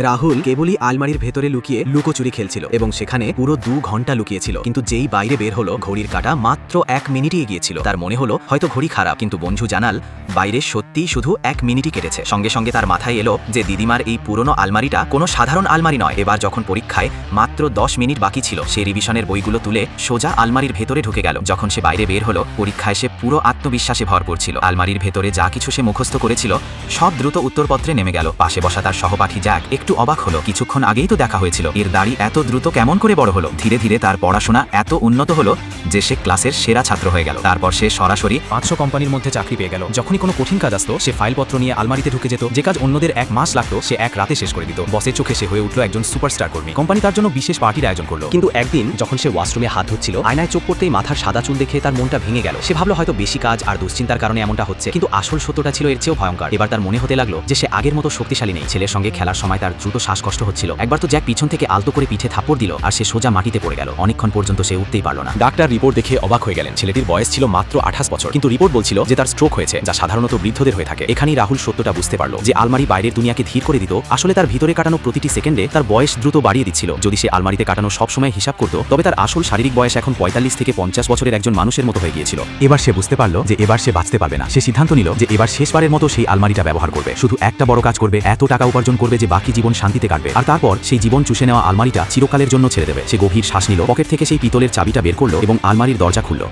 রাহুল কেবলই আলমারির ভেতরে লুকিয়ে লুকোচুরি খেলছিল এবং সেখানে পুরো 2 ঘন্টা লুকিয়েছিল, কিন্তু যেই বাইরে বের হলো ঘড়ির কাঁটা মাত্র 1 মিনিটই এগিয়েছিল। তার মনে হলো হয়তো ঘড়ি খারাপ, কিন্তু বন্ধু জানাল বাইরে সত্যিই শুধু 1 মিনিটই কেটেছে। সঙ্গে সঙ্গে তার মাথায় এলো যে দিদিমার এই পুরনো আলমারিটা কোনো সাধারণ আলমারি নয়। এবার যখন পরীক্ষায় মাত্র 10 মিনিট বাকি ছিল, সে রিভিশনের বইগুলো তুলে সোজা আলমারির ভেতরে ঢুকে গেল। যখন সে বাইরে বের হলো পরীক্ষায় সে পুরো আত্মবিশ্বাসে ভরপুর ছিল। আলমারির ভেতরে যা কিছু সে মুখস্থ করেছিল সব দ্রুত উত্তরপত্রে নেমে গেল। পাশে বসা তার সহপাঠী জ্যাক একটু অবাক হলো, কিছুক্ষণ আগেই তো দেখা হয়েছিল, এর দাড়ি এত দ্রুত কেমন করে বড় হলো। ধীরে ধীরে তার পড়াশোনা এত উন্নত হলো যে সে ক্লাসের সেরা ছাত্র হয়ে গেল। তারপর সে সরাসরি 500 কোম্পানির মধ্যে চাকরি পেয়ে গেল। যখনই কোনো কঠিন কাজ আসতো সে ফাইলপত্র নিয়ে আলমারিতে ঢুকে যেত। যে কাজ অন্যদের 1 মাস লাগতো সে 1 রাতে শেষ করে দিত। বসের চোখে সে হয়ে উঠলো একজন সুপারস্টার কর্মী। কোম্পানি তার জন্য বিশেষ পার্টির আয়োজন করলো। কিন্তু একদিন যখন সে ওয়াশরুমে হাত ধুচ্ছিল, আয়নায় চোখ পড়তেই মাথার সাদা চুল দেখে তার মনটা ভেঙে গেল। সে ভাবলো হয়তো বেশি কাজ আর দুশ্চিন্তার কারণে এমনটা হচ্ছে, কিন্তু আসল সত্যটা ছিল এর চেয়েও ভয়ঙ্কর। এবার তার মনে হতে লাগলো যে সে আগের মতো শক্তিশালী নেই। ছেলের সঙ্গে খেলার সময় তার দ্রুত শ্বাসকষ্ট হচ্ছিল। একবার তো জ্যাক পিছন থেকে আলতো করে পিঠে থাপ্পড় দিল আর সে সোজা মাটিতে পড়ে গেল। অনেকক্ষণ পর্যন্ত সে উঠতেই পারল না। ডাক্তার রিপোর্ট দেখে অবাক হয়ে গেলেন। ছেলেটির বয়স ছিল মাত্র 28 বছর, কিন্তু রিপোর্ট বলছিল যে তার স্ট্রোক হয়েছে, যা সাধারণত বৃদ্ধদের হয়ে থাকে। এখানেই রাহুল সত্যটা বুঝতে পারল যে আলমারি বাইরের দুনিয়াকে ধীর করে দিত, আসলে তার ভিতরে কাটানো প্রতিটি সেকেন্ডে তার বয়স দ্রুত বাড়িয়ে দিচ্ছিল। যদি সে আলমারিতে কাটানো সব সময় হিসাব করত, তবে তার আসল শারীরিক বয়স এখন 45 থেকে 50 বছরের একজন মানুষের মতো হয়ে গিয়েছিল। এবার সে বুঝতে পারল যে এবার সে বাঁচতে পারবে না। সে সিদ্ধান্ত নিল যে এবার শেষবারের মতো সেই আলমারিটা ব্যবহার করবে। শুধু একটা বড় কাজ করবে, এত টাকা উপার্জন করবে যে বাকি জীবন শান্তিতে কাটবে, আর তারপর সেই জীবন চুষে নেওয়া আলমারিটা চিরকালের জন্য ছেড়ে দেবে। সে গভীর শ্বাস নিল, পকেট থেকে সেই পিতলের চাবিটা বের করলো এবং আলমারির দরজা খুলল।